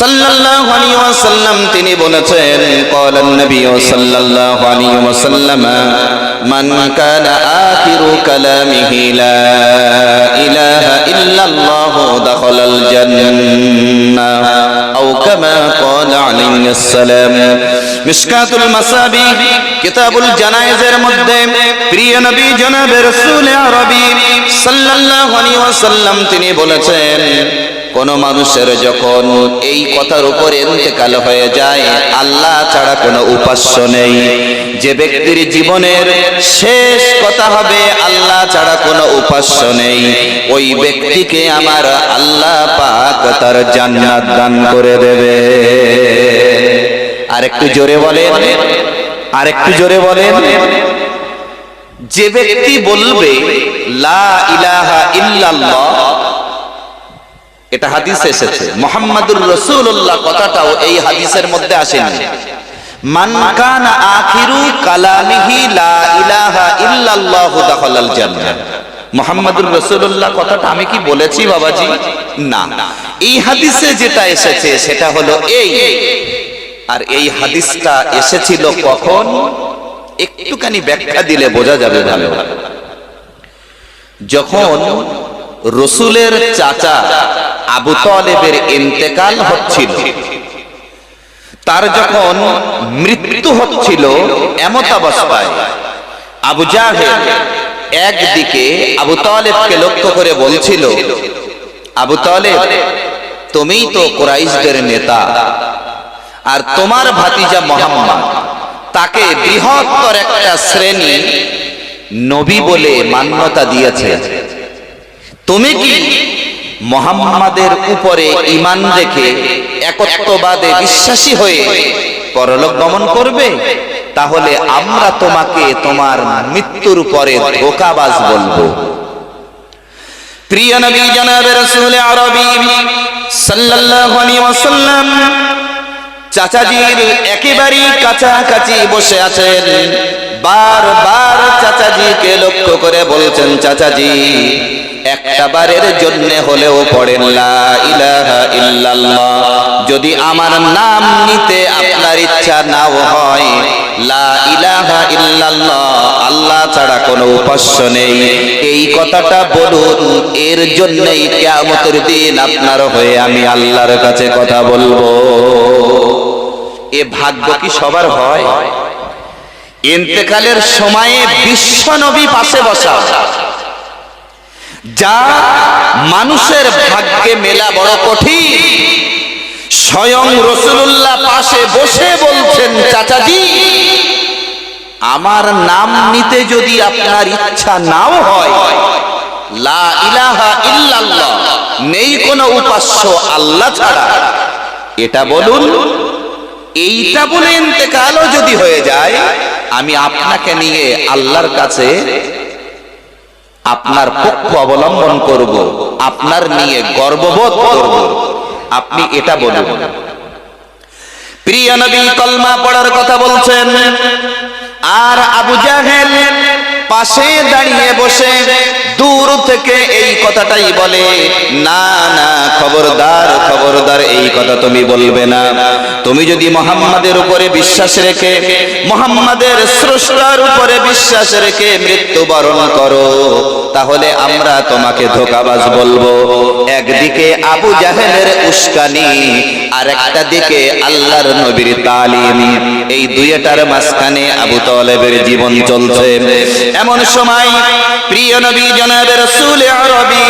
সাল্লাল্লাহু আলাইহি ওয়াসাল্লাম তিনি বলেছেন, ক্বালান নবী সাল্লাল্লাহু আলাইহি ওয়াসাল্লাম, মান কানা আখিরু কালামিহি লা ইলাহা ইল্লাল্লাহ দাখালাল জান্নাহ আও কামা ক্বালা আলাইহিস সালাম। মিশকাতুল মাসাবিহ কিতাবুল জানায়েজের মধ্যে প্রিয় নবী জনাবে রাসূল আরবি সাল্লাল্লাহু আলাইহি ওয়াসাল্লাম তিনি বলেছেন, কোন মানুষের যখন এই কথার উপরে ইন্তেকাল হয়ে যায়, আল্লাহ ছাড়া কোনো উপাস্য নেই, যে ব্যক্তির জীবনের শেষ কথা হবে আল্লাহ ছাড়া কোনো উপাস্য নেই, ওই ব্যক্তিকে আমার আল্লাহ পাক তার জান্নাত দান করে দেবে। আরেকটু জোরে বলেন, আরেকটু জোরে বলেন। যে ব্যক্তি বলবে লা ইলাহা ইল্লাল্লাহ, এটা হাদিসে এসেছে, মুহাম্মাদুর রাসূলুল্লাহ কথাটাও এই হাদিসের মধ্যে আসেনি। মান কানা আখিরু কালামিহি লা ইলাহা ইল্লাল্লাহু দাখালাল জান্নাহ। মুহাম্মাদুর রাসূলুল্লাহ কথাটা আমি কি বলেছি বাবাজি? না, এই হাদিসে যেটা এসেছে সেটা হলো এই। আর এই হাদিসটা এসেছিল কখন? একটুখানি ব্যাখ্যা দিলে বোঝা যাবে ভালো। যখন রাসূলের চাচা আবু তালেবের ইন্তেকাল হচ্ছিল, তার যখন মৃত্যু হচ্ছিল, এমত অবস্থায় আবু জাহেল একদিকে আবু তালেবকে লক্ষ্য করে বলছিল, আবু তালেব, তুমিই তো কুরাইশদের নেতা, আর তোমার ভাতিজা মুহাম্মদ, তাকে বৃহত্তর একটা শ্রেণী নবী বলে মান্যতা দিয়েছে, তুমি কি মুহাম্মাদের উপরে ঈমান রেখে একত্ববাদে বিশ্বাসী হয়ে পরলোক গমন করবে? তাহলে আমরা তোমাকে তোমার মৃত্যুর পরে ধোঁকাবাজ বলবো। প্রিয় নবী জনাবে রাসূল আরবি সাল্লাল্লাহু আলাইহি ওয়াসাল্লাম চাচাজির একেবারেই কাছাকাছি বসে আছেন, বারবার চাচাজিকে লক্ষ্য করে বলছেন, চাচাজি, একটা বারের জন্য হলেও পড়েন লা ইলাহা ইল্লাল্লাহ। যদি আমার নাম নিতে আপনার ইচ্ছা নাও হয়, লা ইলাহা ইল্লাল্লাহ, আল্লাহ ছাড়া কোনো উপাস্য নেই, এই কথাটা বলুন, এর জন্যই কিয়ামতের দিন আপনার হয়ে আমি আল্লাহর কাছে কথা বলবো। এ ভাগ্য কি সবার হয়? ইন্তেকালের সময়ে বিশ্ব নবী পাশে বসা, যা মানুষের ভাগ্যে মেলা বড় কঠিন। স্বয়ং রাসূলুল্লাহ পাশে বসে বলছেন, চাচাজি, আমার নাম নিতে যদি আপনার ইচ্ছা নাও হয়, লা ইলাহা ইল্লাল্লাহ, নেই কোনো উপাস্য আল্লাহ ছাড়া, এটা বলুন। এইটা বলে ইন্তেকালও যদি হয়ে যায়, আমি আপনাকে নিয়ে আল্লাহর কাছে আপনার পক্ষ অবলম্বন করব, আপনার নিয়ে গর্ববোধ করব, আপনি এটা বলুন। প্রিয় নবী কলমা পড়ার কথা বলছেন, আর আবু জাহেল পাশে দাঁড়িয়ে বসে দূর থেকে এই কথাটাই বলে, না না, খবরদার খবরদার, এই কথা তুমি বলবে না। তুমি যদি মুহাম্মাদের উপরে বিশ্বাস রেখে, মুহাম্মাদের স্রষ্টার উপরে বিশ্বাস রেখে মৃত্যুবরণ করো, তাহলে আমরা তোমাকে ধোঁকাবাজ বলবো। একদিকে আবু জাহেলের উস্কানি, আর একটা দিকে আল্লাহর নবীর তালিম, এই দুইটার মাঝখানে আবু তালেবের জীবন চলছে। এমন সময় প্রিয় নবী জনাবে রাসূল আরবি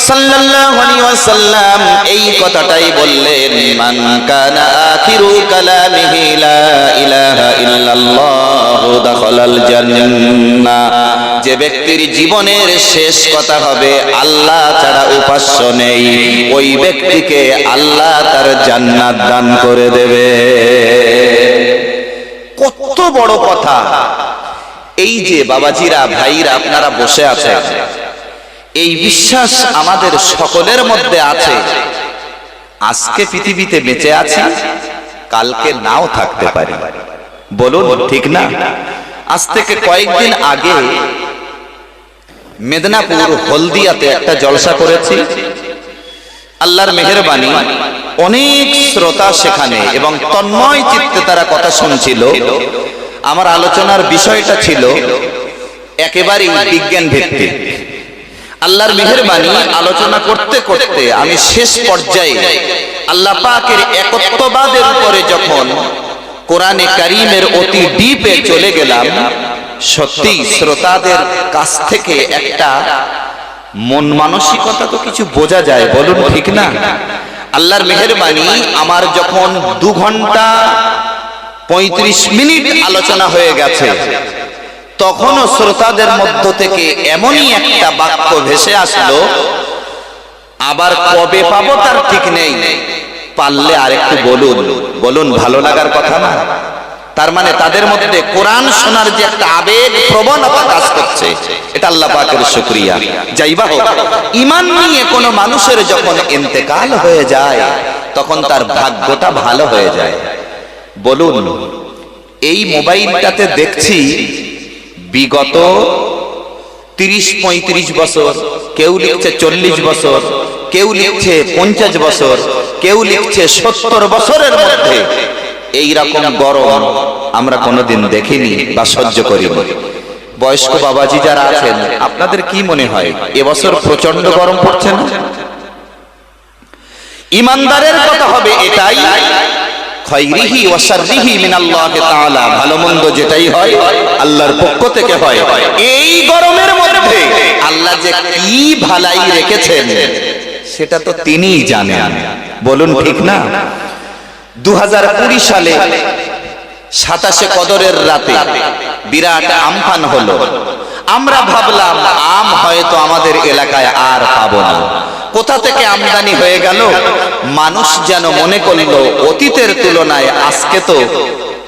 সাল্লাল্লাহু আলাইহি ওয়াসাল্লাম এই কথাটাই বললেন, মান কানা আখিরু কালামিহি লা ইলাহা ইল্লাল্লাহু দাখালাল জান্নাহ। যে ব্যক্তির জীবনের শেষ কথা হবে আল্লাহ ছাড়া উপাস্য নেই, ওই ব্যক্তিকে আল্লাহ তার জান্নাত দান করে দেবে। কত বড় কথা! এই যে বাবাজিরা, ভাইরা, আপনারা বসে আছেন, এই বিশ্বাস আমাদের সকলের মধ্যে আছে। আজকে পৃথিবীতে বেঁচে আছি, কালকে নাও থাকতে পারি, বলুন ঠিক না? আজ থেকে কয়েকদিন আগে মেদিনীপুর হলদিয়াতে একটা জলসা করেছি। আল্লাহর মেহেরবানি, অনেক শ্রোতা সেখানে এবং তন্ময় চিত্তে তারা কথা শুনছিল। আমার আলোচনার বিষয়টা ছিল একেবারে বিজ্ঞান ভিত্তিক। আল্লাহর মেহেরবানি আলোচনা করতে করতে আমি শেষ পর্যায়ে আল্লাহ পাকের একত্ববাদের উপরে যখন কোরআনে কারীমের অতি ডিপে চলে গেলাম, সত্যি শ্রোতাদের কাছ থেকে একটা মন মানসিকতা তো কিছু বোঝা যায়, বলুন ঠিক না? আল্লাহর মেহেরবানি আমার যখন 2 ঘন্টা 35 মিনিট আলোচনা হয়ে গেছে, তখনও শ্রোতাদের মধ্য থেকে এমনই একটা বাক্য ভেসে আসলো, আবার কবে পাবো তার ঠিক নেই, পারলে আরেকটু বলুন। বলুন, ভালো লাগার কথা না? তার মানে তাদের মধ্যে কোরআন শোনার যে একটা আবেগ প্রবণতা কাজ করছে, এটা আল্লাহ পাকের শুকরিয়া। যাইবা হোক, ঈমান নিয়ে কোনো মানুষের যখন ইন্তেকাল হয়ে যায়, তখন তার ভাগ্যটা ভালো হয়ে যায়। বলুন, এই মোবাইলটাতে দেখছি বিগত 30-35 বছর, কেউ লিখছে 40 বছর, কেউ লিখছে 50 বছর, কেউ লিখছে 70 বছরের মধ্যে এইরকম গরম আমরা কোনোদিন দেখিনি বা সহ্য করিনি। বয়স্ক বাবাজি যারা আছেন, আপনাদের কি মনে হয় এবছর প্রচন্ড গরম পড়ছে না? ইমানদারের কথা হবে এটাই, খায়রিহি ওয়া শাররিহি মিনাল্লাহি তাআলা, ভালো মন্দ যেটাই হয় আল্লাহর পক্ষ থেকে হয়। এই গরমের মধ্যে আল্লাহ যে কি ভালাই রেখেছেন সেটা তো তিনিই জানেন, বলুন ঠিক না? 2020 সালে 27শে কদরের রাতে বিরাট আমফান হলো। আমরা ভাবলাম আম হয়তো আমাদের এলাকায় আর পাবো না, কোথা থেকে আমদানি হয়ে গেল। মানুষ যেন মনে করলো অতীতের তুলনায় আজকে তো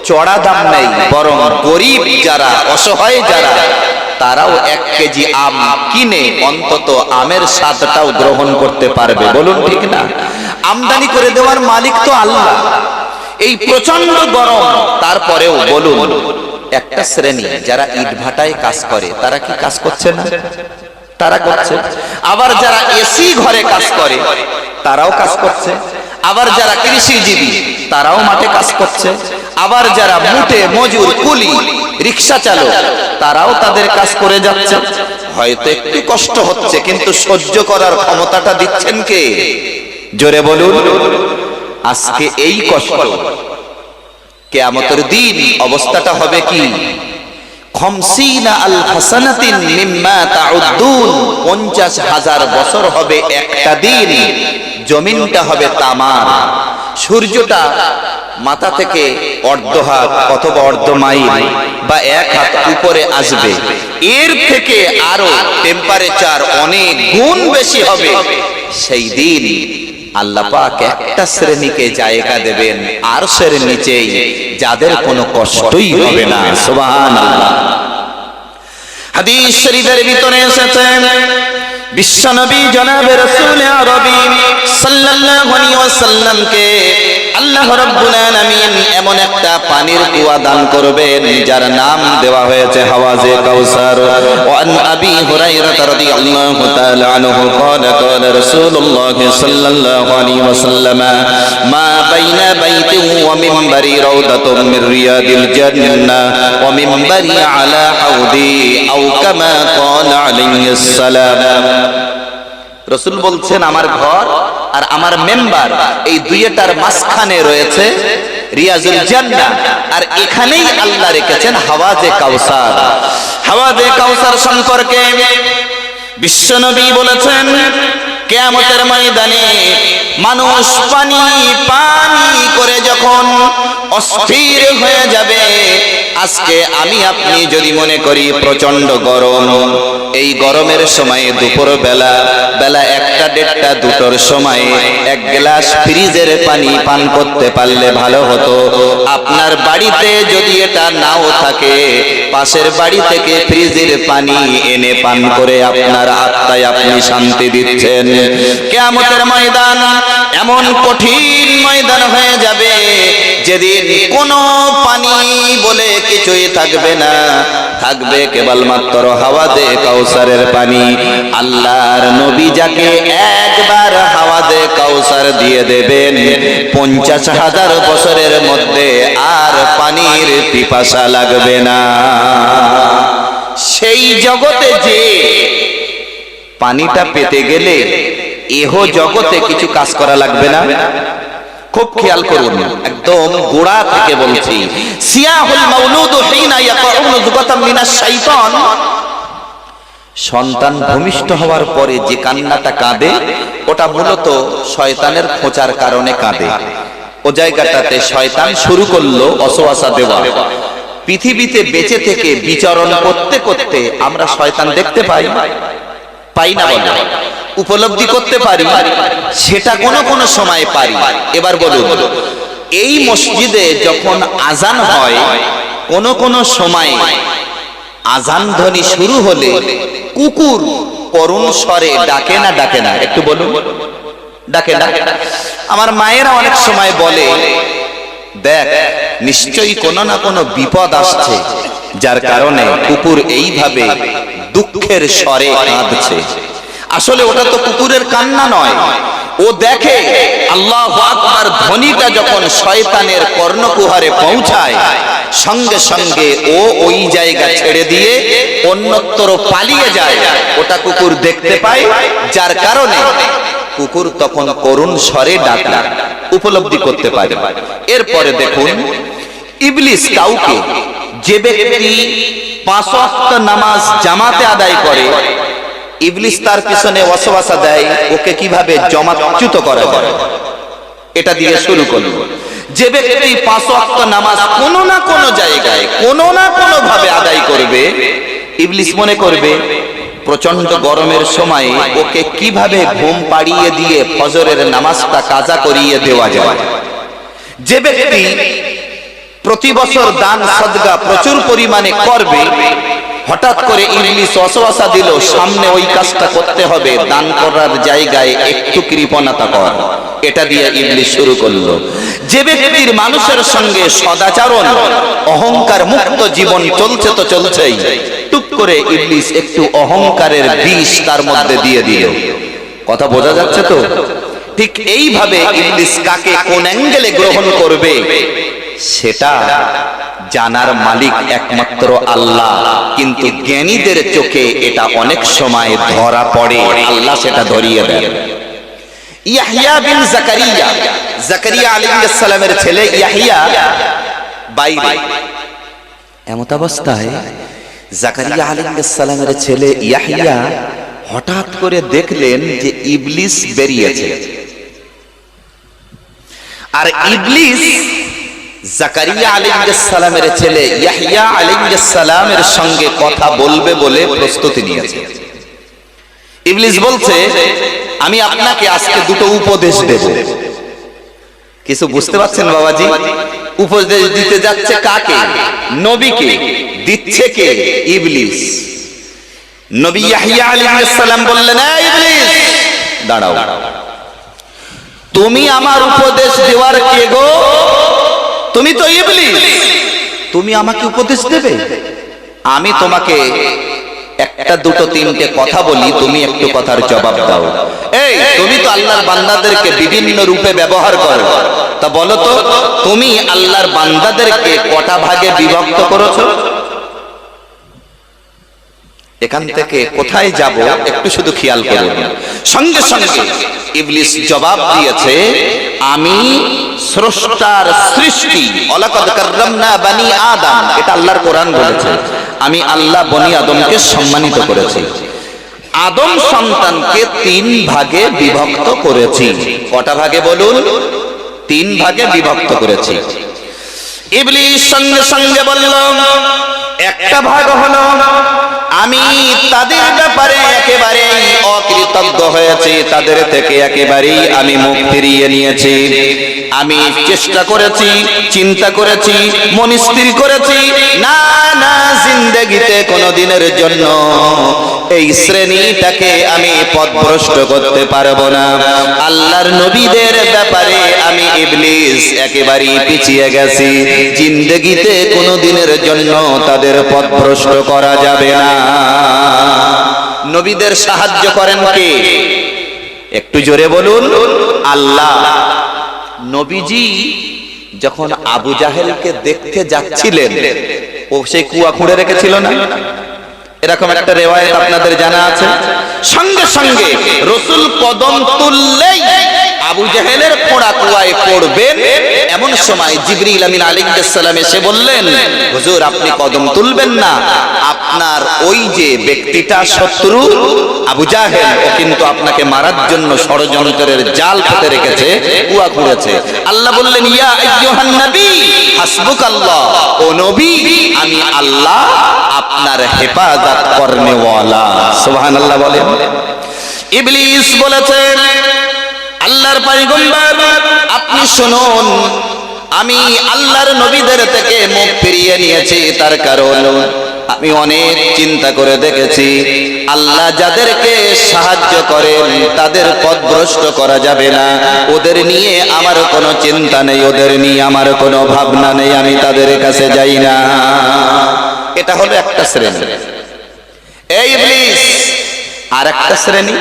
চড়া দাম নেই, বরং গরিব যারা, অসহায় যারা, তারাও 1 কেজি আম কিনে অন্তত আমের স্বাদটাও গ্রহণ করতে পারবে, বলুন ঠিক না? আমদানি করে দেওয়ার মালিক তো আল্লাহ। এই প্রচন্ড গরম, তারপরেও বলুন, একটা শ্রেণী যারা ইটভাটায় কাজ করে তারা কি কাজ করছে না? তারা করছে। আবার যারা এসি ঘরে কাজ করে তারাও কাজ করছে। আবার যারা কৃষিজীবী তারাও মাঠে কাজ করছে। আবার যারা মুটে মজুর, কুলি, রিক্সা চালক তারাও তাদের কাজ করে যাচ্ছে। হয়তো একটু কষ্ট হচ্ছে, কিন্তু সহ্য করার ক্ষমতাটা দিচ্ছেন কে? জোরে বলুন। আজকে এই কষ্ট, কিয়ামতের দিন অবস্থাটা হবে কি? 50,000 বছর হবে একটা দিন, জমিনটা হবে তামার, সূর্যটা মাথা থেকে অর্ধ হাত অথবা অর্ধ মাইল বা 1 হাত উপরে আসবে। এর থেকে আরো টেম্পারেচার অনেক গুণ বেশি হবে। সেই দিন আল্লাহ পাক একটা শ্রেণীকে জায়গা দেবেন আরশের নিচেই, যাদের কোনো কষ্টই হবে না। সুবহানাল্লাহ। হাদিস শরীফের ভিতরে এসেছে, বিশ্বনবী জনাবে রাসূল আরবি সাল্লাল্লাহু আলাইহি ওয়াসাল্লামকে আল্লাহ রাব্বুল আলামিন এমন একটা পানির কুয়া দান করবেন যার নাম দেওয়া হয়েছে হাওয়াজে কাউসার। ওয়া আন আবি হুরায়রা রাদিয়াল্লাহু তাআলা আনহু قال قال رسول الله صلى الله عليه وسلم ما بين بيت ومنبر روضة من رياض الجنة ومنبري على حوضي أو كما قال عليه السلام। রাসূল বলছেন, আমার ঘর আর আমার মেম্বার এই দুইটার মাঝখানে রয়েছে রিয়াজুল জান্নাহ, আর এখানেই আল্লাহ রেখেছেন হাওয়াজে কাউসার। হাওয়াজে কাউসার সম্পর্কে বিশ্বনবী বলেছেন, কিয়ামতের ময়দানে মানুষ পানি পানি করে যখন অস্থির হয়ে যাবে, আজকে আমি আপনি যদি মনে করি প্রচন্ড গরম, এই গরমের সময়ে দুপুর বেলা 1টা 1:30 2টোর সময় 1 গ্লাস ফ্রিজের পানি পান করতে পারলে ভালো হতো। আপনার বাড়িতে যদি এটা নাও থাকে, পাশের বাড়ি থেকে ফ্রিজের পানি এনে পান করে আপনার আত্মায় আপনি শান্তি দিচ্ছেন। কিয়ামতের ময়দান এমন কঠিন ময়দান হয়ে যাবে, যেদিন কোনো পানি বলে কিছুই থাকবে না, থাকবে কেবলমাত্র হাওয়াদে কাউসারের পানি। আল্লাহর নবী যাকে একবার হাওয়াদে কাউসার দিয়ে দেবেন, 50,000 বছরের মধ্যে আর পানির পিপাসা লাগবে না। সেই জগতে যে পানিটা পেতে গেলে এহ জগতে কিছু কাজ করা লাগবে না। খুব খেয়াল করুন, একদম গোড়া থেকে বলছি। সিয়াহুল মাউলুদু হিনা ইয়াকাউ যুগাতাম মিনাশ শাইতান, সন্তান ভূমিষ্ঠ হওয়ার পরে যে কান্নাটা কাঁদে ওটা মূলত শয়তানের খোঁচার কারণে কাঁদে। ও জায়গাটাতে শয়তান শুরু করলো অসওয়াসা দেওয়া। পৃথিবীতে বেঁচে থেকে বিচরণ করতে করতে আমরা শয়তান দেখতে পাই না, বলে উপলব্ধি করতে পারি, সেটা কোনো সময় পারি। এবার বলুন, এই মসজিদে যখন আজান হয়, কোন সময় আজান ধ্বনি শুরু হলে কুকুর করুণ স্বরে ডাকে না ডাকে না? একটু বলুন, ডাকে না? আমার মায়েরা অনেক সময় বলে, দেখ নিশ্চয়ই কোনো না কোনো বিপদ আসছে, যার কারণে কুকুর এইভাবে দুঃখের স্বরে কাঁদছে। আসলে ওটা তো কুকুরের কান্না নয়, ও দেখে আল্লাহু আকবার ধ্বনিটা যখন শয়তানের কর্ণকুহরে পৌঁছায়, সঙ্গে সঙ্গে ও ওই জায়গা ছেড়ে দিয়ে অন্যত্র পালিয়ে যায়। ওটা কুকুর দেখতে পায়, যার কারণে কুকুর তখন করুণ স্বরে ডাকে, উপলব্ধি করতে পারে। এরপরে দেখুন, ইবলিস কাউকে, যে ব্যক্তি 5 ওয়াক্ত নামাজ জামাতে আদায় করে, ইবলিস তার পিছনে ওয়াসওয়াসা দেয় ওকে কিভাবে জমাচ্যুত করা যায়, এটা দিয়ে শুরু করলো। যে ব্যক্তি 5 ওয়াক্ত নামাজ কোনো না কোনো জায়গায় কোনো না কোনো ভাবে আদায় করবে, ইবলিস মনে করবে প্রচন্ড গরমের সময় ওকে কিভাবে ঘুম পাড়িয়ে দিয়ে ফজরের নামাজটা কাজা করিয়ে দেওয়া যায়। যে ব্যক্তি প্রতি বছর দান সদকা প্রচুর পরিমাণে করবে, হঠাৎ করে ইবলিস ওয়াসওয়াসা দিল সামনে ওই কাজটা করতে হবে, দান করার জায়গায় একটু কৃপণতা কর, এটা দিয়ে ইবলিস শুরু করলো। যে ব্যক্তির মানুষের সঙ্গে সদাচরণ, অহংকার মুক্ত জীবন চলছে তো চলছেই, টুক করে ইবলিস একটু অহংকারের বিষ তার মধ্যে দিয়ে দিল। কথা বোঝা যাচ্ছে তো? ঠিক এইভাবে ইবলিস কাকে কোন অ্যাঙ্গেলে গ্রহণ করবে সেটা জানার মালিক একমাত্র আল্লাহ। কিন্তু জ্ঞানীদের চোখে এটা অনেক সময় ধরা পড়ে, আল্লাহ সেটা ধরিয়ে দেন। ইয়াহইয়া বিন জাকারিয়া, জাকারিয়া আলাইহিস সালামের ছেলে ইয়াহইয়া বাইরে, এমত অবস্থায় জাকারিয়া আলাইহিস সালামের ছেলে ইয়াহইয়া হঠাৎ করে দেখলেন যে ইবলিস বেরিয়েছে। আর ইবলিস জাকারিয়া আলাইহিস সালামের ছেলে ইয়াহইয়া আলাইহিস সালামের সঙ্গে কথা বলবে বলে প্রস্তুতি নিয়েছে। ইবলিস বলছে, আমি আপনাকে আজকে দুটো উপদেশ দেব। কিছু বুঝতে পারছেন বাবাজি? উপদেশ দিতে যাচ্ছে কাকে? নবীকে। দিচ্ছে কে? ইবলিস। নবী ইয়াহইয়া আলাইহিস সালাম বললেন, এই ইবলিস দাঁড়াও, তুমি আমার উপদেশ দেওয়ার কে গো? তুমি তো ইবলিস, তুমি আমাকে উপদেশ দেবে? আমি তোমাকে একটা দুটো তিনটে কথা বলি, তুমি একটু কথার জবাব দাও। এই তুমি তো আল্লাহর বান্দাদেরকে বিভিন্ন রূপে ব্যবহার করো, তা বলো তো তুমি আল্লাহর বান্দাদেরকে কটা ভাগে বিভক্ত করেছো? এখান থেকে কোথায় যাব একটু শুধু খেয়াল করুন। সঙ্গে সঙ্গে ইবলিস জবাব দিয়েছে, আমি স্রষ্টার সৃষ্টি, ওয়ালাকাদ কাররামনা বনি আদম, এটা আল্লাহর কোরআন বলেছে। আমি আল্লাহ বনি আদমকে সম্মানিত করেছি, আদম সন্তানকে 3 ভাগে বিভক্ত করেছি। কটা ভাগে বলুন? 3 ভাগে বিভক্ত করেছি। ইবলিস সঙ্গে সঙ্গে বলল, একটা ভাগ হলো আমি তাদের ব্যাপারে একেবারেই অকৃতজ্ঞ হয়েছি, তাদের থেকে একেবারেই আমি মুখ ফিরিয়ে নিয়েছি। আমি চেষ্টা করেছি, চিন্তা করেছি, মনস্থির করেছি, না না, জিন্দেগিতে কোনোদিনের জন্য এই শ্রেণীটাকে আমি পথভ্রষ্ট করতে পারবো না। আল্লাহর নবীদের ব্যাপারে আমি ইবলিস একেবারেই পিছিয়ে গেছি, জিন্দেগিতে কোনোদিনের জন্য তাদের পথভ্রষ্ট করা যাবে না। নবীদের সাহায্য করেন কে? একটু জোরে বলুন, আল্লাহ। নবীজি যখন আবু জাহেলকে দেখতে যাচ্ছিলেন, ও সেই কুয়া খুঁড়ে রেখেছিল না? এরকম একটা রিওয়ায়াত আপনাদের জানা আছে। সঙ্গে সঙ্গে রাসূল কদম তুললেই আবু জাহেলের খোঁড়া কুয়ায় পড়বেন। এমন সময় জিবরিল আমিন আলাইহিস সালাম এসে বললেন, হুজুর আপনি কদম তুলবেন না, আপনার ওই যে ব্যক্তিটা শত্রু আবু জাহেল, ও কিন্তু আপনাকে মারার জন্য ষড়যন্ত্রের জাল পেতে রেখেছে, কুয়া খুঁড়েছে। আল্লাহ বললেন, ইয়া আইয়ুহান নবী হাসবুকাল্লাহ, ও নবী আমি আল্লাহ আপনার হেফাজত করনে ওয়ালা। সুবহানাল্লাহ বলেন। ইবলিস বলেছেন, আল্লাহর পয়গম্বর আপনি শুনুন, আমি আল্লাহর নবীদের থেকে মুখ ফিরিয়ে নিয়েছি, তার কারণ আমি অনেক চিন্তা করে দেখেছি, আল্লাহ যাদেরকে সাহায্য করেন তাদের পথভ্রষ্ট করা যাবে না। ওদের নিয়ে আমার কোনো চিন্তা নেই, ওদের নিয়ে আমার কোনো ভাবনা নেই, আমি তাদের কাছে যাই না। এটা হলো একটা শ্রেণী। এই ইবলিস আর একটা শ্রেণী।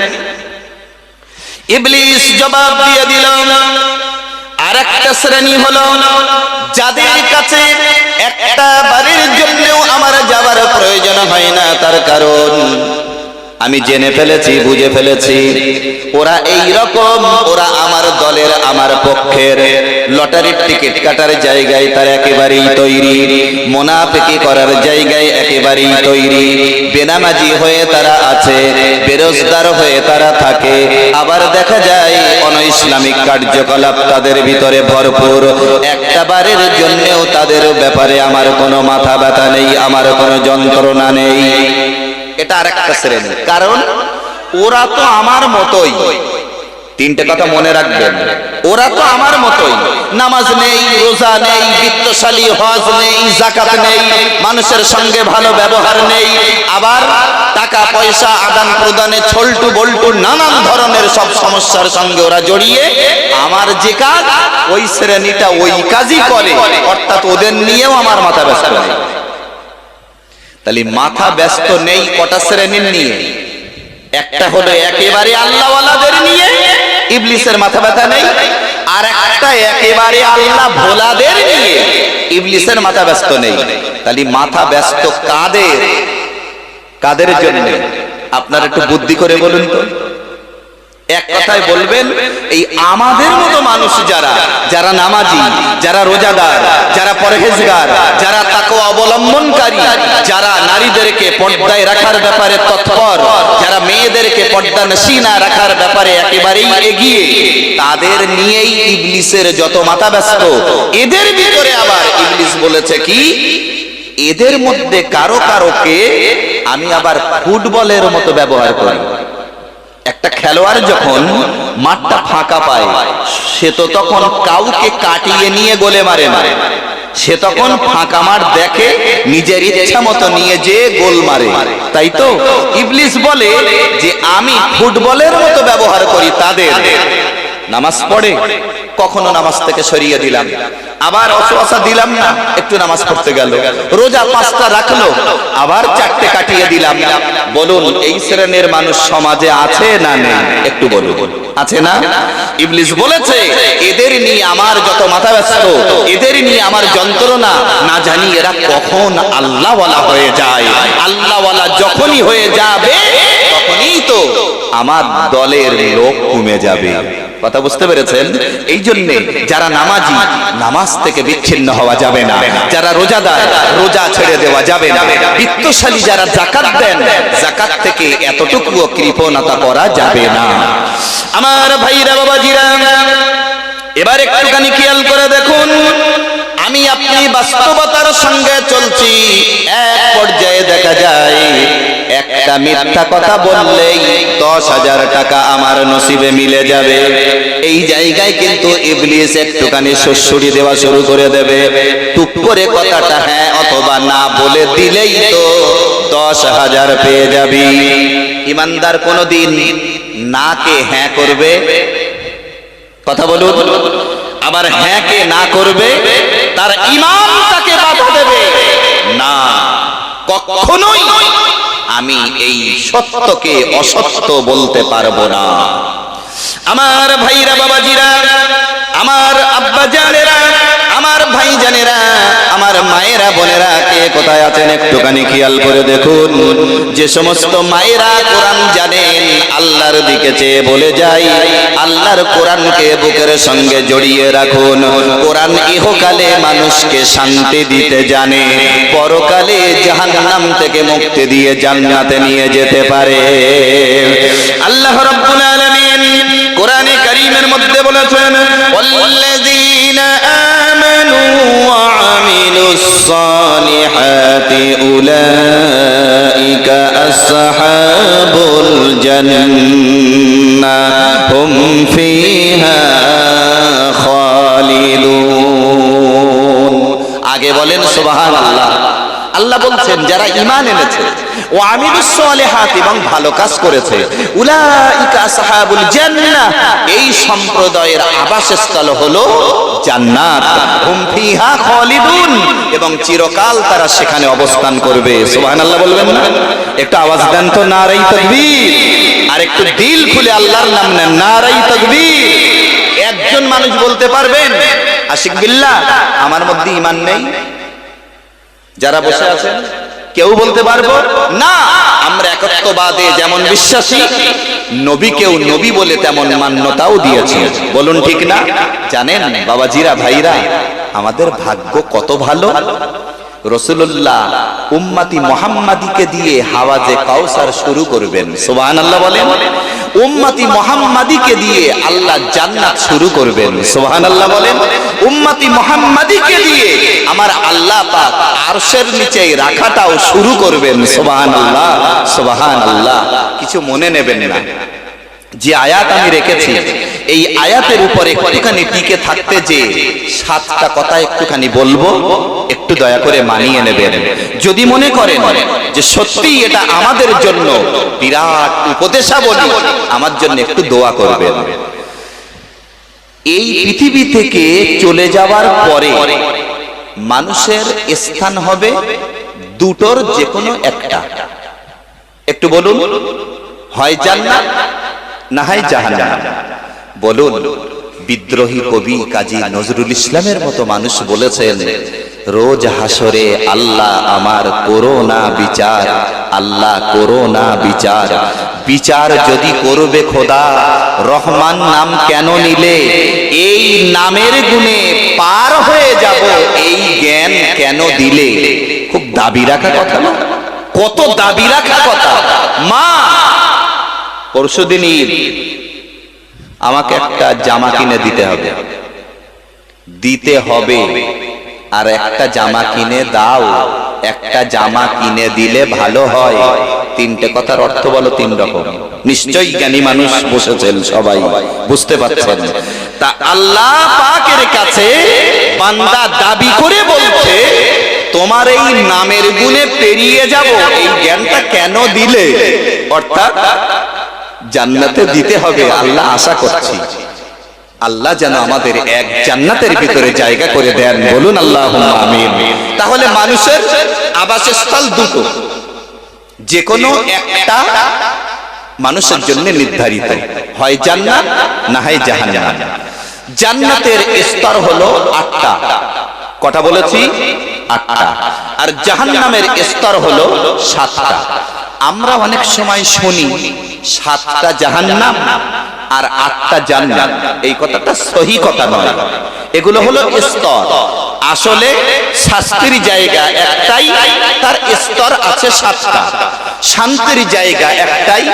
ইবলিস জবাব দিয়ে দিল, আর একটা শ্রেণী হলো যাদের কাছে একটা বারের জন্যও আমার যাবার প্রয়োজন হয় না, তার কারণ আমি জেনে ফেলেছি, বুঝে ফেলেছি, ওরা এই রকম, ওরা আমার দলের, আমার পক্ষের। লটারির টিকিট কাটার জায়গায় তারা একেবারেই তৈরি, মুনাফিকি করার জায়গায় একেবারেই তৈরি, বেনামাজি হয়ে তারা আছে, বেরোজগার হয়ে তারা থাকে, আবার দেখা যায় অনইসলামিক কার্যকলাপ তাদের ভিতরে ভরপুর। একটা বারের জন্যও তাদের ব্যাপারে আমার কোনো মাথা ব্যথা নেই, আমার কোনো যন্ত্রণা নেই। এটা আরেকটা শ্রেণী। কারণ ওরা তো আমার মতোই। তিনটে কথা মনে রাখবেন, ওরা তো আমার মতোই, নামাজ নেই, রোজা নেই, বিত্তশালী, হজ নেই, যাকাত নেই, মানুষের সঙ্গে ভালো ব্যবহার নেই, আবার টাকা পয়সা আদান প্রদানে ছল্টু বল্টু নানান ধরনের সব সমস্যার সঙ্গে ওরা জড়িয়ে আমার যে কাজ, ওই শ্রেণীটা ওই কাজই করে, অর্থাৎ ওদের নিয়েও আমার মাথা ব্যস্ত নেই। তাহলে মাথা ব্যস্ত নেই কটা শ্রেণীর নিয়ে? একটা হলো একেবারে আল্লাহওয়ালাদের নিয়ে, ইবলিসের মাথা ব্যথা নেই। আর একটা একেবারে আল্লাহ ভোলাদের নিয়ে, ইবলিসের মাথা ব্যস্ত নেই। তাহলে মাথা ব্যস্ত কাদের? কাদের জন্য? আপনারা একটু বুদ্ধি করে বলুন তো। এক কথায় বলবেন, এই আমাদের মতো মানুষ যারা, যারা নামাজি, যারা রোজাদার, যারা পরহেজগার, যারা তাকওয়া অবলম্বনকারী, যারা নারীদেরকে পর্দায় রাখার ব্যাপারে তৎপর, যারা মেয়েদেরকে পর্দা নশিনা রাখার ব্যাপারে একেবারেই এগিয়ে, তাদের নিয়েই ইবলিসের যত মাথা ব্যস্ত। এদের ভিতরে আবার ইবলিস বলেছে কি, এদের মধ্যে কারো কারোকে আমি আবার ফুটবলের মতো ব্যবহার করি। একটা খেলোয়াড় যখন মাঠটা ফাঁকা পায়, সে তো তখন কাউকে কাটিয়ে নিয়ে গোলে মারে না, সে তখন ফাঁকা মাঠ দেখে, নিজের ইচ্ছা মতো নিয়ে যে গোল মারে। তাই তো ইবলিস বলে যে আমি ফুটবলের মতো ব্যবহার করি তাদের। নামাজ পড়ে, কখনো নামাজ থেকে সরিয়ে দিলাম, আবার অসুয়াশা দিলাম না, একটু নামাজ পড়তে গেল, রোজা 5টা রাখলো, আবার 4টে কাটিয়ে দিলাম। বলুন এই শ্রেণীর মানুষ সমাজে আছে না নেই? একটু বলুন, আছে না? ইবলিস বলেছে এদের নিয়ে আমার যত মাথা ব্যস্ত, এদের নিয়ে আমার যন্ত্রণা, না জানি এরা কখন আল্লাহওয়ালা হয়ে যায়। আল্লাহওয়ালা যখনই হয়ে যাবে, তখনই তো আমার দলের লোক কমে যাবে। কথা বুঝতে পেরেছেন? এই জন্য যারা নামাজি, নামাজ থেকে বিচ্ছিন্ন হওয়া যাবে না। যারা রোজাদার, রোজা ছেড়ে দেওয়া যাবে না। বিত্তশালী যারা যাকাত দেন, যাকাত থেকে এতটুকুও কৃপণতা করা যাবে না। আমার ভাইরা, বাবাজিরা, এবার একটুখানি খেয়াল করে দেখুন, আমি আপনি বাস্তবতার সঙ্গে চলছি, এক পর্যায়ে দেখা যায় একটা মিথ্যা কথা বললেই 10,000 টাকা আমার নসিবে মিলে যাবে। এই জায়গায় কিন্তু ইবলিস একটুখানি সুড়সুড়ি দেওয়া শুরু করে দেবে। টুক করে কথাটা হ্যাঁ অথবা না বলে দিলেই তো 10,000 পেয়ে যাবি। ইমানদার কোনদিন না কে হ্যাঁ করবে? কথা বলুন। আবার হ্যাঁ কে না করবে তার ঈমান তাকে বাধা দেবে না। কখনোই আমি এই সত্যকে অসত্য বলতে পারবো না। আমার ভাইরা, বাবাজিরা, আমার আব্বা জানেরা, আমার ভাই জানেরা, আমার মায়েরা, বোনেরা, কে কোথায় আছেন একটুখানি খেয়াল করে দেখুন। যে সমস্ত মায়েরা কোরআন জানেন, আল্লাহর দিকে চেয়ে বলে যাই, আল্লাহর কোরআনকে বুকের সঙ্গে জড়িয়ে রাখুন। কোরআন ইহকালে মানুষকে শান্তি দিতে জানে, পরকালে জাহান্নাম থেকে মুক্তি দিয়ে জান্নাতে নিয়ে যেতে পারে। আল্লাহ রাব্বুল আলামিন কোরআনে কারীমের মধ্যে বলেছেন, ওয়াল্লাযীনা আমানু ওয়া আমিলুস সালিহাতি উলাইকা আসহাবুল জান্নাহ হুম ফিহা খালিদুন। আগে বলেন সুবহানাল্লাহ। আল্লাহ বলছেন যারা ঈমান এনেছে ও আমিলুস সালিহাত এবং ভালো কাজ করেছে, উলাইকা আসহাবুল জান্নাহ, এই সম্প্রদায়ের আবাসস্থল হলো জান্নাত। হুম ফিহা খালিদুন, এবং চিরকাল তারা সেখানে অবস্থান করবে। সুবহানাল্লাহ বলবেন না? একটু আওয়াজ দেন তো, নারে তাকবীর। আর একটু দিল খুলে আল্লাহর নাম নেন, নারে তাকবীর। একজন মানুষ বলতে পারবেন আশিক বিল্লাহ আমার মধ্যে ঈমান নেই? যারা বসে আছেন কেউ বলতে পারবো না? আমরা একত্ববাদে যেমন বিশ্বাসী, নবীকেও নবী বলে তেমন মান্যতাও দিয়েছি। বলুন ঠিক না? জানেন বাবাজিরা, ভাইরা, আমাদের ভাগ্য কত ভালো। রাসূলুল্লাহ উম্মতি মুহাম্মাদিকে দিয়ে হাওয়াজে কাউসার শুরু করবেন। সুবহানাল্লাহ বলেন। উম্মতি মুহাম্মাদিকে দিয়ে আল্লাহ জান্নাত শুরু করবেন। সুবহানাল্লাহ বলেন। উম্মতি মুহাম্মাদিকে দিয়ে আমার আল্লাহ পাক আরশের নিচে রাখাটাও শুরু করবেন। সুবহানাল্লাহ, সুবহানাল্লাহ। কিছু মনে নেবেন না, যে আয়াত আমি রেখেছি এই আয়াতের উপরে একটুখানি টিকে থাকতে যে 7টা কথা একটুখানি বলবো, একটু দয়া করে মানিয়ে নেবেন। যদি মনে করেন যে সত্যি এটা আমাদের জন্য বিরাট উপদেশাবলী, আমার জন্য একটু দোয়া করবেন। এই পৃথিবী থেকে চলে যাওয়ার পরে মানুষের স্থান হবে দুটোর যে কোনো একটা। একটু বলুন, হয় জান্নাত না হয় জাহান্নাম। বলুন, বিদ্রোহী কবি কাজী নজরুল ইসলামের মতো মানুষ বলেছেন, রোজ হাসরে আল্লাহ আমার করোনা বিচার, আল্লাহ করোনা বিচার। বিচার যদি করবে খোদা, রহমান নাম কেন নিলে? এই নামের গুণে পার হয়ে যাব, এই জ্ঞান কেন দিলে? খুব দাবি রাখা কথা না? কত দাবি রাখা কথা। মা পরশুদিন ঈদ, আমাকে একটা জামা কিনে দিতে হবে, দিতে হবে। আর একটা জামা কিনে দাও, একটা জামা কিনে দিলে ভালো হয়। 3টে কথার অর্থ বলো 3 রকম। নিশ্চয়ই জ্ঞানী মানুষ বসেছেন, সবাই বুঝতে পারছেন। তা আল্লাহ পাকের কাছে বান্দা দাবি করে বলছে, তোমার এই নামের গুণে পেরিয়ে যাব, এই জ্ঞানটা কেন দিলে? অর্থাৎ জান্নাতে দিতে হবে। আল্লাহ আশা করছি আল্লাহ যেন আমাদের এক জান্নাতের ভিতরে জায়গা করে দেন। বলুন আল্লাহুম্মা আমিন। তাহলে মানুষের আবাসস্থল দুটো, যে কোনো একটা মানুষের জন্য নির্ধারিত, হয় জান্নাত না হয় জাহান্নাম। জান্নাতের স্তর হলো 8টা। কটা বলেছি? 8টা। আর জাহান্নামের স্তর হলো 7টা। আমরা অনেক সময় শুনি 7টা জাহান্নাম আর 8টা জান্নাত। এই কথাটা সহি কথা নয়, এগুলো হলো স্তর। আসলে শাস্তির জায়গা একটাই, তার স্তর আছে 7টা। শান্তির জায়গা একটাই,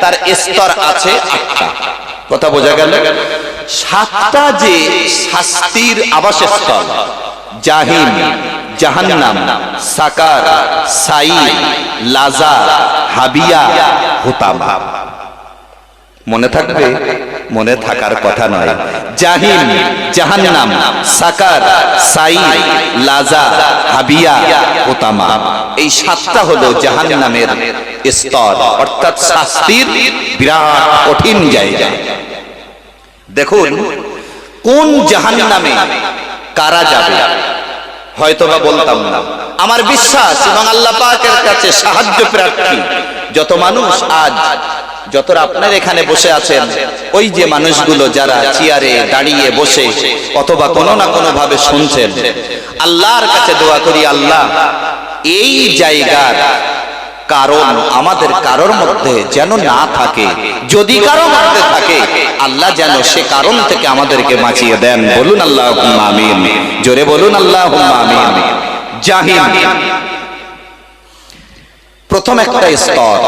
তার স্তর আছে 8টা। কথা বোঝা গেল? 7টা যে শাস্তির আবাসস্থল, জাহিম, জাহান্নাম, সাকার, সাইর, লাজা, হাবিয়া, হুতামা। মনে থাকবে? মনে থাকার কথা নয়। জাহিম, জাহান্নাম, সাকার, সাইর, লাজা, হাবিয়া, হুতামা, এই সাতটা হলো জাহান্নামের স্তর, অর্থাৎ শাস্তির বিরাট কঠিন জায়গা। দেখুন কোন জাহান্নামে কারা যাবে হয়তোবা বলতাম না। আমার বিশ্বাস এবং আল্লাহ পাকের কাছে সাহায্য প্রার্থী যত মানুষ আজ, যতরা আপনার এখানে বসে আছেন, ওই যে মানুষগুলো যারা চেয়ারে দাঁড়িয়ে বসে অথবা কোনো না কোনো ভাবে শুনছেন, আল্লাহর কাছে দোয়া করি, আল্লাহ এই জায়গার কারণ আমাদের কারোর মধ্যে যেন না থাকে, যদি কারোর মধ্যে থাকে আল্লাহ যেন সে কারণ থেকে আমাদেরকে বাঁচিয়ে দেন। বলুন আল্লাহুম্মা আমিন, জোরে বলুন আল্লাহুম্মা আমিন। জাহিম প্রথম একটা স্তর,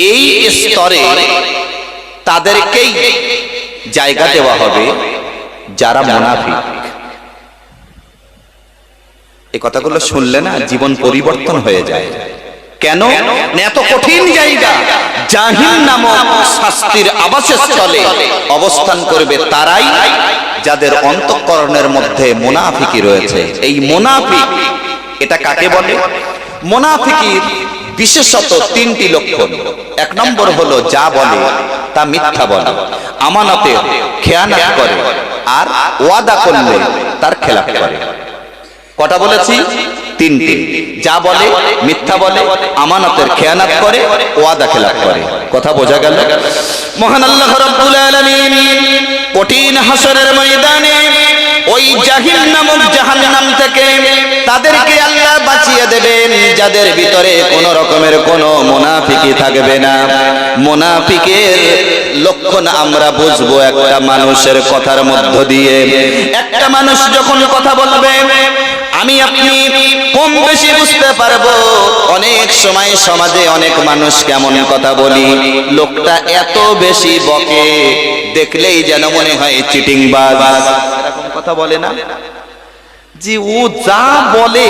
এই স্তরে তাদেরকেই জায়গা দেওয়া হবে যারা মুনাফিক। এই কথাগুলো শুনলে না জীবন পরিবর্তন হয়ে যায়। কেন? এত কঠিন জায়গা, জাহিম নামক শাস্তির আবাসস্থলে অবস্থান করবে তারাই যাদের অন্তঃকরণের মধ্যে মুনাফিকি রয়েছে। এই মুনাফিক, এটা কাকে বলে? মুনাফিকির বিশেষত তিনটি লক্ষণ। এক নম্বর হলো যা বলে তা মিথ্যা বলে, আমানতের খেয়ানত করে, আর ওয়াদা করলে তার খেলাফ করে। কটা বলেছি? তিনটি। যা বলে মিথ্যা বলে, আমানতের খেয়ানত করে, ওয়াদা খেলাফ করে। কথা বোঝা গেল? মহান আল্লাহ রাব্বুল আলামিন কঠিন হাসরের ময়দানে ওই জাহিম নামক জাহান্নাম থেকে তাদেরকে আল্লাহ বাঁচিয়ে দেবেন যাদের ভিতরে কোনো রকমের কোনো মুনাফিকি থাকবে না। মুনাফিকের লক্ষণ আমরা বুঝবো একটা মানুষের কথার মধ্য দিয়ে। একটা মানুষ যখন কথা বলবে, আমি আপনি কম বেশি বুঝতে পারবো। অনেক সময় সমাজে অনেক মানুষ কেমন কথা বলি, লোকটা এত বেশি বকে, দেখলেই যেন মনে হয় চিটিংবাজ। এরকম কথা বলে না যে ও যা বলে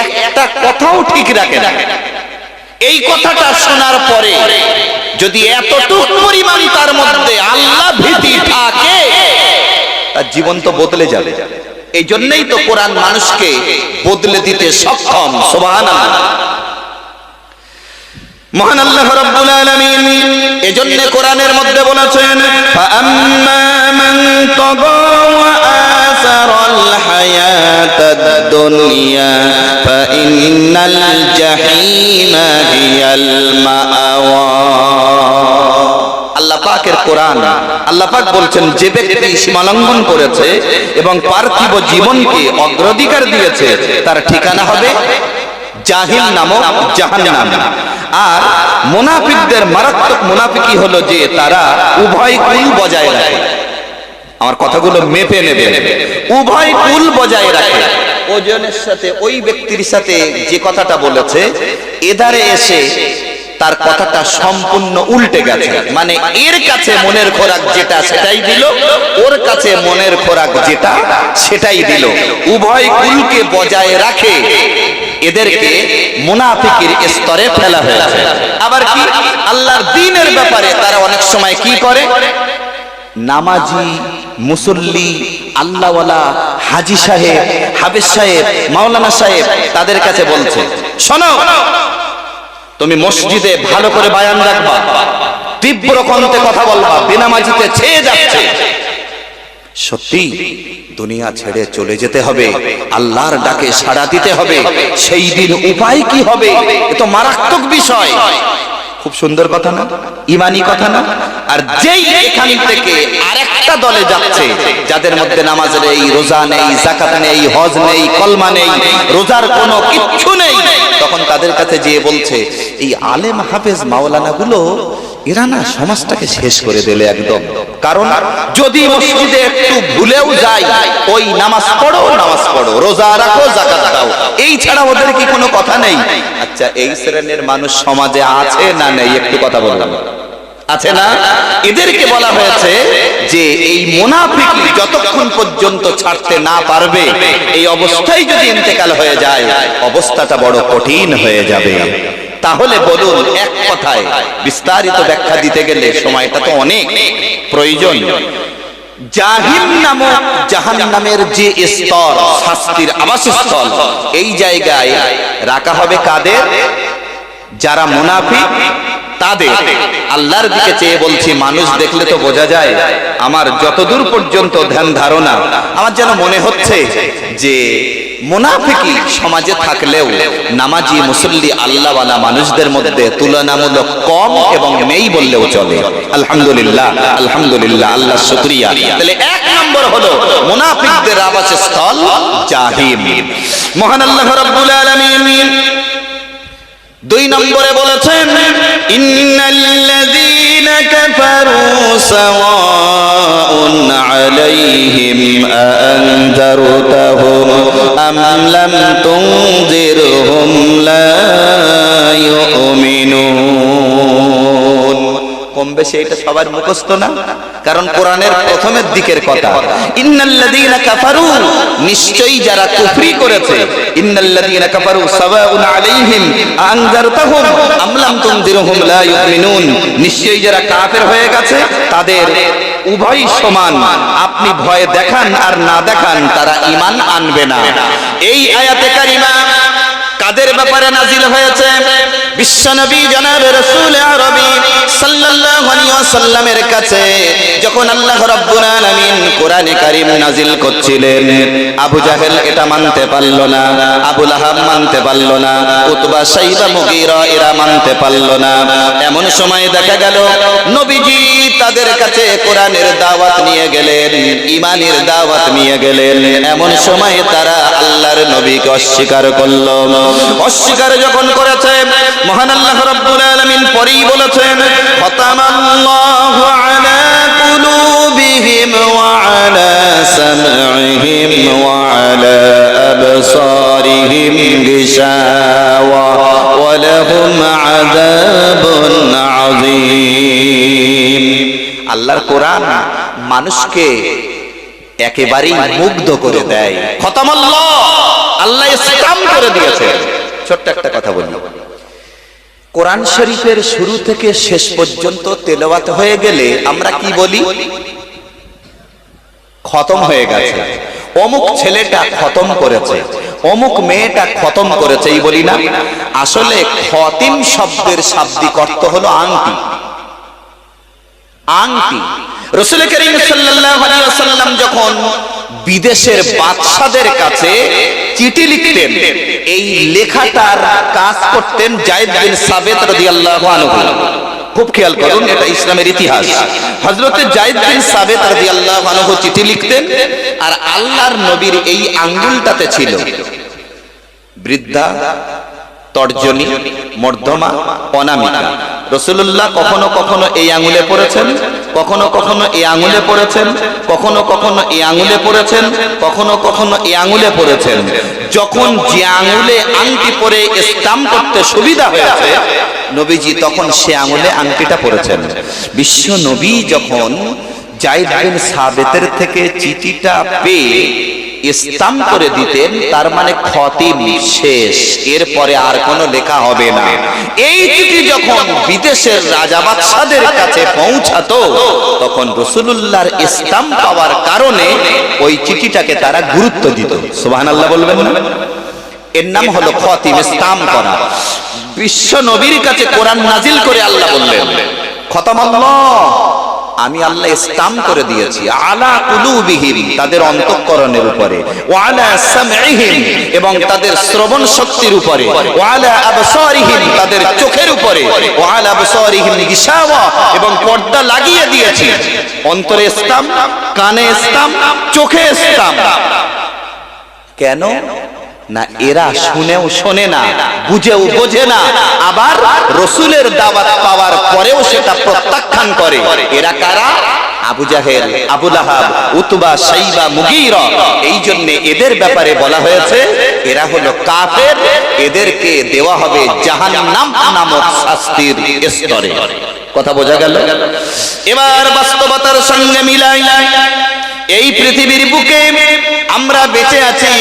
একটা কথাও ঠিক রাখে না। এই কথাটা শোনার পরে যদি এতটুকু পরিমাণ তার মধ্যে আল্লাহ ভীতি থাকে, তার জীবন তো বদলে যাবে। এই জন্যই তো কোরআন মানুষকে বদলে দিতে সক্ষম। সুবহানাল্লাহ। মহান আল্লাহ রাব্বুল আলামিন এজন্য কোরআনের মধ্যে বলেছেন, ফাআম্মা মান তাগা ওয়া আসারাল হায়াতাদ দুনিয়া ফাইন্নাল জাহিমা হিয়াল মাআওয়া। আল্লাহ পাকের কোরআন, আল্লাহ পাক বলছেন যে ব্যক্তি সীমালঙ্ঘন করেছে এবং পার্থিব জীবনকে অগ্রাধিকার দিয়েছে তার ঠিকানা হবে জাহিম নামক জাহান্নাম। আর মুনাফিকদের মারাত্মক মুনাফিকি হলো যে তারা উভয় কুল বজায় রাখে। আমার কথাগুলো মেপে নেবে। উভয় কুল বজায় রাখে। ওজনের সাথে ওই ব্যক্তির সাথে যে কথাটা বলেছে, এধারে এসে তার কথাটা সম্পূর্ণ উল্টে গেছে। মানে এর কাছে মনের খোরাক যেটা সেটাই দিল, ওর কাছে মনের খোরাক যেটা সেটাই দিল। উভয় কুলকে বজায় রাখে এদেরকে মুনাফিকের স্তরে ফেলা হয়েছে। আবার কি আল্লাহর দ্বীনের ব্যাপারে তারা অনেক সময় কি করে, নামাজি, মুসল্লি, আল্লাহওয়ালা, হাজী সাহেব, হাফেজ সাহেব, মাওলানা সাহেব তাদের কাছে বলছে, শোনো তুমি মসজিদে ভালো করে বায়ান রাখবা, তীব্র কণ্ঠে কথা বলবা, বেনামাজিতে ছেয়ে যাচ্ছে। সত্যি দুনিয়া ছেড়ে চলে যেতে হবে, আল্লাহর ডাকে সাড়া দিতে হবে। সেই দিন উপায় কি হবে? এ তো মারাত্মক বিষয়। খুব সুন্দর কথা না? ঈমানি কথা না? আর যেই এখান থেকে আরেকটা দলে যাচ্ছে, যাদের মধ্যে নামাজ নেই, রোজা নেই, যাকাত নেই, হজ নেই, কলমা নেই, রোজার কোনো কিচ্ছু নেই, তখন তাদের কাছে যেয়ে বলছে, এই আলেম হাফেজ মাওলানা গুলো এরা না সমাজটাকে শেষ করে দিলে একদম। কারণ যদি মসজিদে একটু ভুলেও যায়, ওই নামাজ পড়ো, রোজা রাখো, যাকাত দাও, এই ছাড়া ওদের কি কোনো কথা নেই? আচ্ছা, এই শ্রেণীর মানুষ সমাজে আছে না নেই? একটু কথা বললাম, আছে না? এদেরকে বলা হয়েছে যে এই মুনাফিকি যতক্ষণ পর্যন্ত ছাড়তে না পারবে, এই অবস্থায় যদি ইন্তেকাল হয়ে যায় অবস্থাটা বড় কঠিন হয়ে যাবে। তাহলে বলুন, এক কথায় বিস্তারিত ব্যাখ্যা দিতে গেলে সময়টা তো অনেক প্রয়োজন। জাহিম নামক জাহান্নামের যে স্তর, শাস্তির আবাসস্থল, এই জায়গায় রাখা হবে কাদের? যারা মুনাফিক তাদের। আল্লাহর দিকে চেয়ে বলছি, মানুষ দেখলে তো বোঝা যায়, আমার যতদূর পর্যন্ত ধ্যান ধারণা, আমার যেন মনে হচ্ছে যে মুনাফিকি সমাজে থাকলেও নামাজি মুসল্লি আল্লাহওয়ালা মানুষদের মধ্যে তুলনামূলক কম এবং নেই বললেও চলে। আলহামদুলিল্লাহ, আলহামদুলিল্লাহ, আল্লাহ শুকরিয়া। তাহলে এক নম্বর হলো মুনাফিকদের আবাসস্থল জাহিম। মহান আল্লাহ রাব্বুল আলামিন দুই নম্বরে বলেছেন, ইন্নাল্লাযীনা কাফারু সাওয়াউন আলাইহিম আআনযারতাহুম আম লাম তুনযিরহুম লা ইউমিনুন। কম বেশি এটা সবার মুখস্থ না? কারণ কোরআনের প্রথমের দিকের কথা, ইন্নাল্লাযীনা কাফারু, নিশ্চয়ই যারা কুফরি করেছে, ইন্নাল্লাযীনা কাফারু সাওয়াউন আলাইহিম আনযারতাহুম আম লাম তুনযিরহুম লা ইউমিনুন, নিশ্চয়ই যারা কাফের হয়ে গেছে তাদের উভয় সমান, আপনি ভয় দেখান আর না দেখান তারা ঈমান আনবে না। এই আয়াতে কারিমা কাদের ব্যাপারে নাজিল হয়েছে? বিশ্বনবী জনাব রাসূল আরবি সাল্লাল্লাহু আলাইহি ওয়াসাল্লামের কাছে যখন আল্লাহ রাব্বুল আলামিন কোরআনে কারীম নাজিল করছিলেন, আবু জাহেল এটা মানতে পারল না, আবু লাহাব মানতে পারল না, উতবা শাইবা মুগীরা এরা মানতে পারল না। এমন সময় দেখা গেল নবীজি তাদের কাছে কোরআনের দাওয়াত নিয়ে গেলেন, ঈমানের দাওয়াত নিয়ে গেলেন। এমন সময় তারা আল্লাহর নবীকে অস্বীকার করল। অস্বীকার যখন করেছে, মহান আল্লাহ রাব্বুল আলামিন পরেই বলেছেন, খতামাল্লাহু আলা কুলুবিহিম ওয়া আলা সামঈহিম ওয়া আলা আবসারিহিম গিশাওয়া ওয়া লাহুম আযাবুন আযীম। আল্লাহর কোরআন মানুষকে একেবারেই মুগ্ধ করে দেয়। খতামাল্লাহ, আল্লাহ স্টাম্প করে দিয়েছে। ছোট্ট একটা কথা বলি, কোরআন শরীফের শুরু থেকে শেষ পর্যন্ত তেলাওয়াত হয়ে গেলে আমরা কি বলি? খতম হয়ে গেছে, অমুক ছেলেটা খতম করেছে, অমুক মেয়েটা খতম করেছে, এই বলি না? আসলে খতিম শব্দের শাব্দিক অর্থ হলো আংটি। আংটি। রাসূল করিম সাল্লাল্লাহু আলাইহি ওয়াসাল্লাম যখন বিদেশের বাদশাদের কাছে চিঠি লিখতেন, এই লেখাটার কাজ করতেন যায়েদ বিন সাবিত রাদিয়াল্লাহু আনহু। খুব খেয়াল করুন, এটা ইসলামের ইতিহাস। হযরতে যায়েদ বিন সাবিত রাদিয়াল্লাহু আনহু চিঠি লিখতেন, আর আল্লাহর নবীর এই আঙ্গুলটাতে ছিল বৃদ্ধা, তর্জনী, মধ্যমা, অনামিকা। রাসূলুল্লাহ কখনো কখনো এই আঙ্গুলে পড়েছেন, কখনো কখনো এই আঙ্গুলে পড়েছেন, কখনো কখনো এই আঙ্গুলে পড়েছেন, কখনো কখনো এই আঙ্গুলে পড়েছেন। যখন যে আঙ্গুলে আংটি পরে স্টাম্প করতে সুবিধা হয়েছে নবীজি তখন সে আঙ্গুলে আংটিটা পড়েছেন। বিশ্ব নবী যখন যায়েদ বিন সাবিতের থেকে চিঠিটা পেয়ে স্টাম্প করে দিতেন, তার মানে খতিম শেষ, এরপরে আর কোনো লেখা হবে না। এই চিঠি যখন বিদেশের রাজা বাদশাদের কাছে পৌঁছাতো তখন রাসূলুল্লাহর স্টাম্প পাওয়ার কারণে ওই চিঠিটাকে তারা গুরুত্ব দিত। সুবহানাল্লাহ বলবেন না? এর নাম হলো খতিম, স্টাম্প করা। বিশ্ব নবীর কাছে কোরআন নাজিল করে আল্লাহ বললেন, খতামাল্লাহ, আমি আল্লাহ স্টাম্প করে দিয়েছি আলা কুলুবিহিম, তাদের অন্তঃকরণের উপরে, ওয়া আলা সামঈহিম, এবং তাদের শ্রবণ শক্তির উপরে, ওয়া আলা আবসারিহিম, তাদের চোখের উপরে, ওয়া আলা আবসারিহিম গিশাওয়া, এবং পর্দা লাগিয়ে দিয়েছি। অন্তরে স্টাম্প, কানে স্টাম্প, চোখে স্টাম্প। কেন না? এরা শুনেও শোনে না, বুঝেও বোঝে না, আবার রসুলের দাওয়াত পাওয়ার পরেও সেটা প্রত্যাখ্যান করে। এরা কারা? আবু জাহেল, আবু লাহাব, উতবা, শাইবা, মুগীরা। এই জন্য এদের ব্যাপারে বলা হয়েছে এরা হলো কাফের, এদেরকে দেওয়া হবে জাহান্নাম নামক শাস্তির স্তরে। কথা বোঝা গেল? এবার বাস্তবতার সঙ্গে মিলাই এই পৃথিবীর বুকে আমরা বেঁচে আছি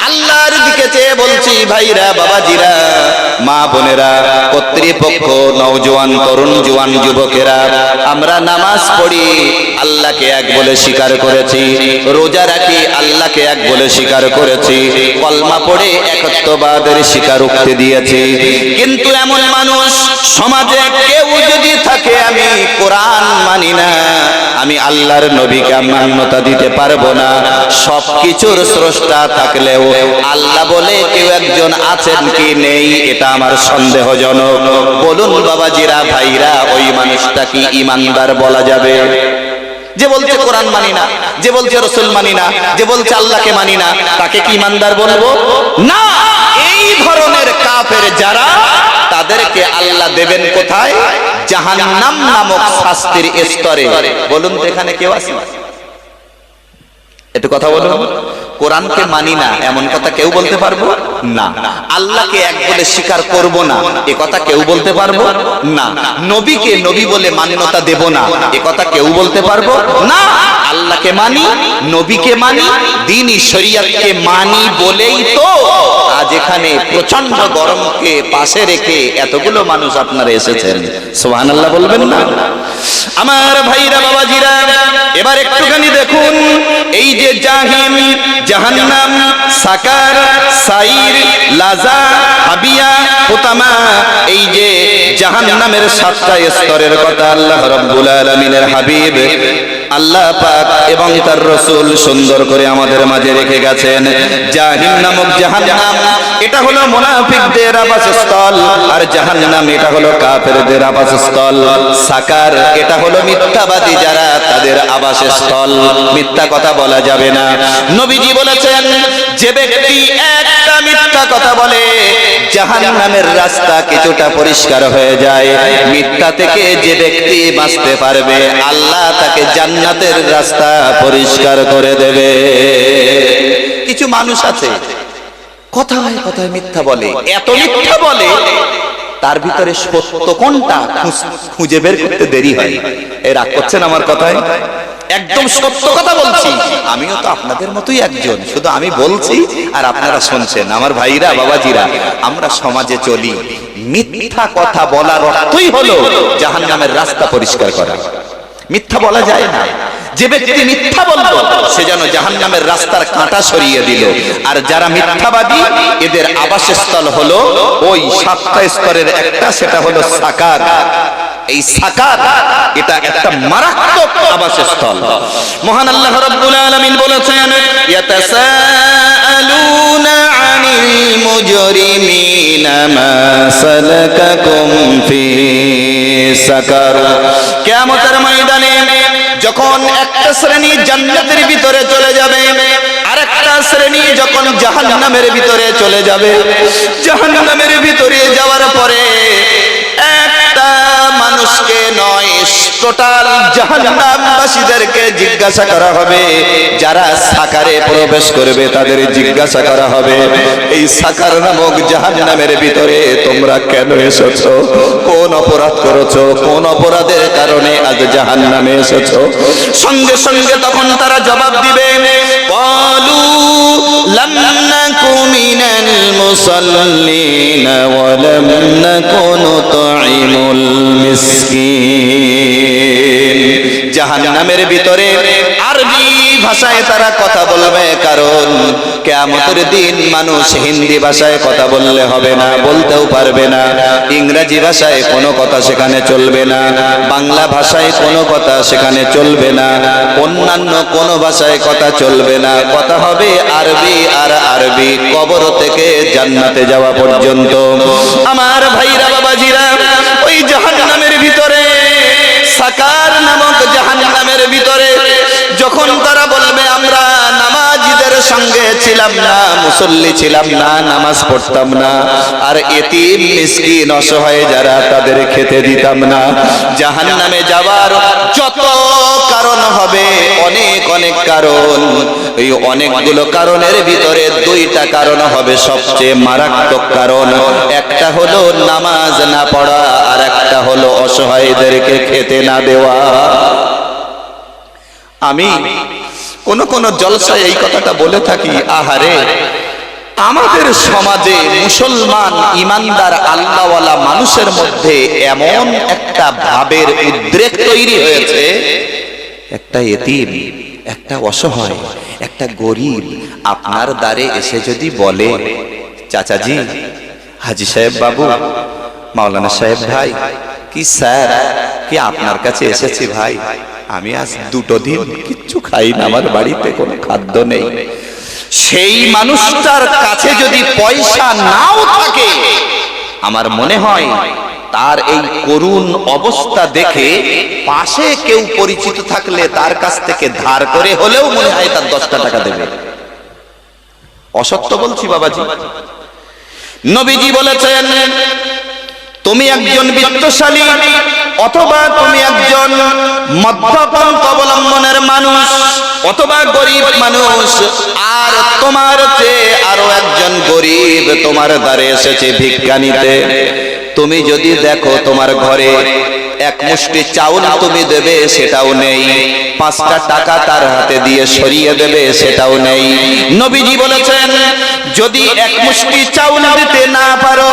আল্লাহর দিকে চেয়ে বলছি, ভাইরা, বাবাজিরা, মা বোনেরা, কর্তৃপক্ষ, নওজোয়ান, তরুণ জোয়ান যুবকেরা, আমরা নামাজ পড়ি, আল্লাহকে এক বলে স্বীকার করেছি, রোজা রাখি, আল্লাহকে এক বলে স্বীকার করেছি, কলমা পড়ে একত্ববাদের স্বীকারোক্তি দিয়েছি। কিন্তু এমন মানুষ সমাজে কেউ যদি থাকে, আমি কোরআন মানি না, আমি আল্লাহর নবীকে মান্যতা দিতে পারবো না, সবকিছুর স্রষ্টা থাকলেও আল্লাহ বলে কেউ একজন আছেন কি নেই, এটা আমার সন্দেহজনক। বলুন বাবাজিরা, ভাইরা, ওই মানুষটা কি ঈমানদার বলা যাবে? যে বলছে কোরআন মানি না, যে বলছে রাসূল মানি না, যে বলছে আল্লাহকে মানি না, তাকে কি ঈমানদার বলবো? না। এই ধরনের কাফের যারা, তাদেরকে আল্লাহ দেবেন কোথায়? জাহান্নাম নামক শাস্তির স্তরে। বলুন তো এখানে কেউ আছে? একটু কথা বলুন। কোরআনকে মানি না এমন কথা কেউ বলতে পারবো না। আল্লাহকে এক বলে স্বীকার করব না এ কথা কেউ বলতে পারবো না। নবীকে নবী বলে মান্যতা দেব না এ কথা কেউ বলতে পারবো না। আল্লাহকে মানি, নবীকে মানি, দ্বীনি শরীয়তকে মানি বলেই তো আজ এখানে প্রচন্ড গরমকে পাশে রেখে এতগুলো মানুষ আপনারা এসেছেন। সুবহানাল্লাহ বলবেন না? আমার ভাইরা, বাবাজিরা, এবার একটুখানি দেখুন, এই যে জাহিম, জাহান্নাম, সাকার, সাইর, লাজা, হাবিয়া, হুতামা, এই যে জাহান্নামের 7টা স্তরের কথা আল্লাহ রাব্বুল আলামিনের হাবিব আল্লাহ পাক এবং তার রাসূল সুন্দর করে আমাদের মাঝে রেখে গেছেন। জাহিম নামক জাহান্নাম, এটা হলো মুনাফিকদের আবাসস্থল, আর জাহান্নাম এটা হলো কাফেরদের আবাসস্থল। সাকার, এটা হলো মিথ্যাবাদী যারা, তাদের আবাসস্থল। মিথ্যা কথা বলা যাবে না। নবীজি বলেছেন, যে ব্যক্তি একটা মিথ্যা কথা বলে জাহান্নামের রাস্তা কিছুটা পরিষ্কার হয়ে যায়। মিথ্যা থেকে যে ব্যক্তি বাঁচতে পারবে, আল্লাহ তাকে জান্নাতের রাস্তা পরিষ্কার করে দেবে। কিছু মানুষ আছে কথায় কথায় মিথ্যা বলে, এত মিথ্যা বলে তার ভিতরে সত্য কোনটা খুঁজে বের করতে দেরি হয়। এই রাগ করছেন আমার কথায়? একদম সত্য কথা বলছি, আমিও তো আপনাদের মতোই একজন, শুধু আমি বলছি আর আপনারা শুনছেন। আমার ভাইরা, বাবাজিরা, আমরা সমাজে চলি, মিথ্যা কথা বলার অর্থই হলো জাহান্নামের রাস্তা পরিষ্কার করা। মিথ্যা বলা যায় না। যে ব্যক্তি মিথ্যা বলল সে যেন জাহান্নামের রাস্তার কাঁটা সরিয়ে দিল। আর যারা মিথ্যাবাদী, এদের আবাসস্থল হলো ওই 7টা স্তরের একটা, সেটা হলো সাকার। এই সাকার এটা একটা মারাত্মক আবাসস্থল। মহান আল্লাহ রাব্বুল আলামিন বলেছেন, ইয়াতাসাআলুনা আনিল মুজরিমিনা মা সালাকাকুম ফি সাকার। কিয়ামতের ময়দানে যখন একটা শ্রেণী জান্নাতের ভিতরে চলে যাবে, আরেকটা শ্রেণী যখন জাহান্নামের ভিতরে চলে যাবে, জাহান্নামের ভিতরে যাওয়ার পরে একটা মানুষকে নয়, টোটাল জাহান্নামবাসীদেরকে জিজ্ঞাসা করা হবে। যারা সাকারে প্রবেশ করবে তাদের জিজ্ঞাসা করা হবে, এই সাকার নামক জাহান্নামের ভিতরে তোমরা কেন এসেছো? কোন অপরাধ করেছো? কোন অপরাধের কারণে আজ জাহান্নামে এসেছো? সঙ্গে সঙ্গে তখন তারা জবাব দিবে, ক্বালু লাম নাকু মিনাল মুসাল্লিনা ওয়া লাম নাকু নুতঈমুল মিসকিন। জাহান্নামের ভিতরে আরবি ভাষায় তারা কথা বলবে, কারণ কিয়ামতের দিন মানুষ হিন্দি ভাষায় কথা বললে হবে না, বলতেও পারবে না। ইংরেজি ভাষায় কোনো কথা সেখানে চলবে না, বাংলা ভাষায় কোনো কথা সেখানে চলবে না, অন্যান্য কোনো ভাষায় কথা চলবে না। কথা হবে আরবি আর আরবি, কবর থেকে জান্নাতে যাওয়া পর্যন্ত। আমার ভাইরা, বাবাজিরা, ওই জাহান্নামের ভিতরে, সাকার নামক জাহান্নামের ভিতরে যখন তারা বলবে, আমরা নামাজীদের সঙ্গে ছিলাম না, মুসল্লি ছিলাম না, নামাজ পড়তাম না, আর এতিম মিসকিন অসহায় যারা, তাদের খেতে দিতাম না। জাহান্নামে যাওয়ার যত কারণ হবে, অনেক অনেক কারণ, এই অনেকগুলো কারণের ভিতরে 2টা কারণ হবে সবচেয়ে মারাত্মক কারণ। একটা হলো নামাজ না পড়া, আর একটা হলো অসহায়দেরকে খেতে না দেওয়া। আমি কোন কোন জলসায় এই কথাটা বলে থাকি, আহারে আমাদের সমাজে মুসলমান ইমানদার আল্লাহওয়ালা মানুষের মধ্যে এমন একটা ভাবের উদ্রেক তৈরি হয়েছে, একটা এতিম, একটা অসহায়, একটা গরিব আপনার দ্বারে এসে যদি বলে, চাচাজি, হাজি সাহেব বাবু, মাওলানা সাহেব ভাই, কি স্যার, কি আপনার কাছে এসেছি ভাই, আমি আজ 2 দিন কিচ্ছু খাই না, আমার বাড়িতে কোনো খাদ্য নেই। সেই মানুষটার কাছে যদি পয়সা নাও থাকে, আমার মনে হয় তার এই করুণ অবস্থা দেখে পাশে কেউ পরিচিত থাকলে তার কাছ থেকে ধার করে হলেও মনে হয় তার 10টা টাকা দেবে। অসত্য বলছি বাবাজি? নবীজি বলেছেন, তুমি একজন বিত্তশালী অথবা তুমি একজন মধ্যপন্থা অবলম্বনের মানুষ অথবা গরিব মানুষ, আর তোমার চেয়ে আরো একজন গরিব তোমার দ্বারে এসেছে ভিক্ষা নিতে, তুমি যদি দেখো তোমার ঘরে এক মুষ্টি চাউল তুমি দেবে সেটাও নেই, 5টা টাকা তার হাতে দিয়ে সরিয়ে দেবে সেটাও নেই, নবীজি বলেছেন যদি এক মুষ্টি চাউল দিতে না পারো,